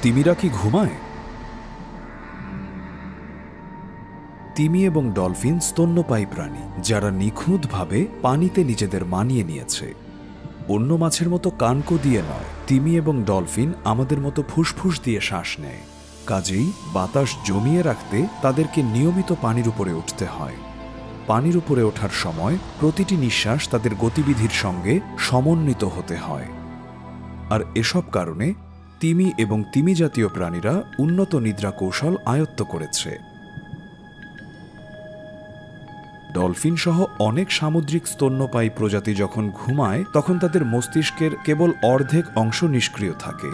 তিমিরা কি ঘুমায়? তিমি এবং ডলফিন স্তন্যপায়ী প্রাণী, যারা নিখুঁতভাবে পানিতে নিজেদের মানিয়ে নিয়েছে। অন্য মাছের মতো কানকো দিয়ে নয়, তিমি এবং ডলফিন আমাদের মতো ফুসফুস দিয়ে শ্বাস নেয়। কাজেই বাতাস জমিয়ে রাখতে তাদেরকে নিয়মিত পানির উপরে উঠতে হয়। পানির উপরে ওঠার সময় প্রতিটি নিঃশ্বাস তাদের গতিবিধির সঙ্গে সমন্বিত হতে হয়। আর এসব কারণে তিমি এবং তিমি জাতীয় প্রাণীরা উন্নত নিদ্রা কৌশল আয়ত্ত করেছে। ডলফিন সহ অনেক সামুদ্রিক স্তন্যপায়ী প্রজাতি যখন ঘুমায় তখন তাদের মস্তিষ্কের কেবল অর্ধেক অংশ নিষ্ক্রিয় থাকে।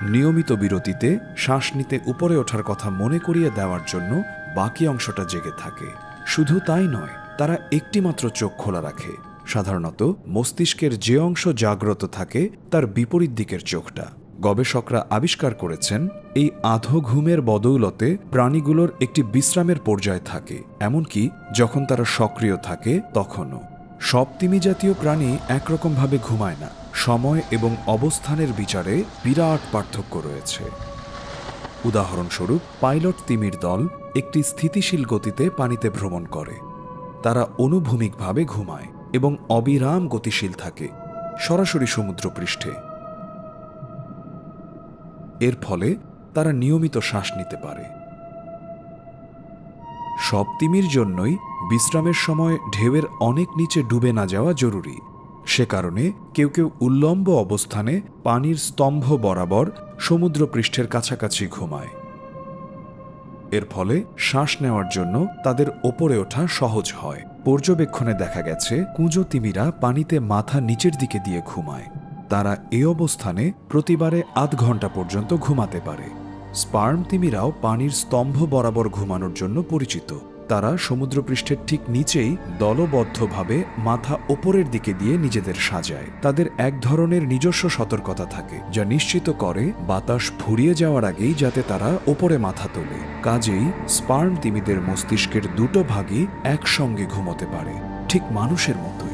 নিয়মিত বিরতিতে শ্বাস নিতে উপরে ওঠার কথা মনে করিয়ে দেওয়ার জন্য বাকি অংশটা জেগে থাকে। শুধু তাই নয়, তারা একটিমাত্র চোখ খোলা রাখে। সাধারণত মস্তিষ্কের যে অংশ জাগ্রত থাকে তার বিপরীত দিকের চোখটা। গবেষকরা আবিষ্কার করেছেন এই আধো ঘুমের বদৌলতে প্রাণীগুলোর একটি বিশ্রামের পর্যায় থাকে, এমনকি যখন তারা সক্রিয় থাকে তখনও। সব তিমি জাতীয় প্রাণী একরকমভাবে ঘুমায় না। সময় এবং অবস্থানের বিচারে বিরাট পার্থক্য রয়েছে। উদাহরণস্বরূপ, পাইলট তিমির দল একটি স্থিতিশীল গতিতে পানিতে ভ্রমণ করে। তারা অনুভূমিকভাবে ঘুমায় এবং অবিরাম গতিশীল থাকে, সরাসরি সমুদ্রপৃষ্ঠে। এর ফলে তারা নিয়মিত শ্বাস নিতে পারে। সব তিমির জন্যই বিশ্রামের সময় ঢেউয়ের অনেক নিচে ডুবে না যাওয়া জরুরি। সে কারণে কেউ কেউ উল্লম্ব অবস্থানে পানির স্তম্ভ বরাবর সমুদ্রপৃষ্ঠের কাছাকাছি ঘুমায়। এর ফলে শ্বাস নেওয়ার জন্য তাদের ওপরে ওঠা সহজ হয়। পর্যবেক্ষণে দেখা গেছে কুঁজো তিমিরা পানিতে মাথা নিচের দিকে দিয়ে ঘুমায়। তারা এ অবস্থানে প্রতিবারে আধ ঘন্টা পর্যন্ত ঘুমাতে পারে। স্পার্ম তিমিরাও পানির স্তম্ভ বরাবর ঘুমানোর জন্য পরিচিত। তারা সমুদ্রপৃষ্ঠের ঠিক নিচেই দলবদ্ধভাবে মাথা ওপরের দিকে দিয়ে নিজেদের সাজায়। তাদের এক ধরনের নিজস্ব সতর্কতা থাকে, যা নিশ্চিত করে বাতাস ফুরিয়ে যাওয়ার আগেই যাতে তারা ওপরে মাথা তোলে। কাজেই স্পার্ম তিমিদের মস্তিষ্কের দুটো ভাগই একসঙ্গে ঘুমোতে পারে, ঠিক মানুষের মতো।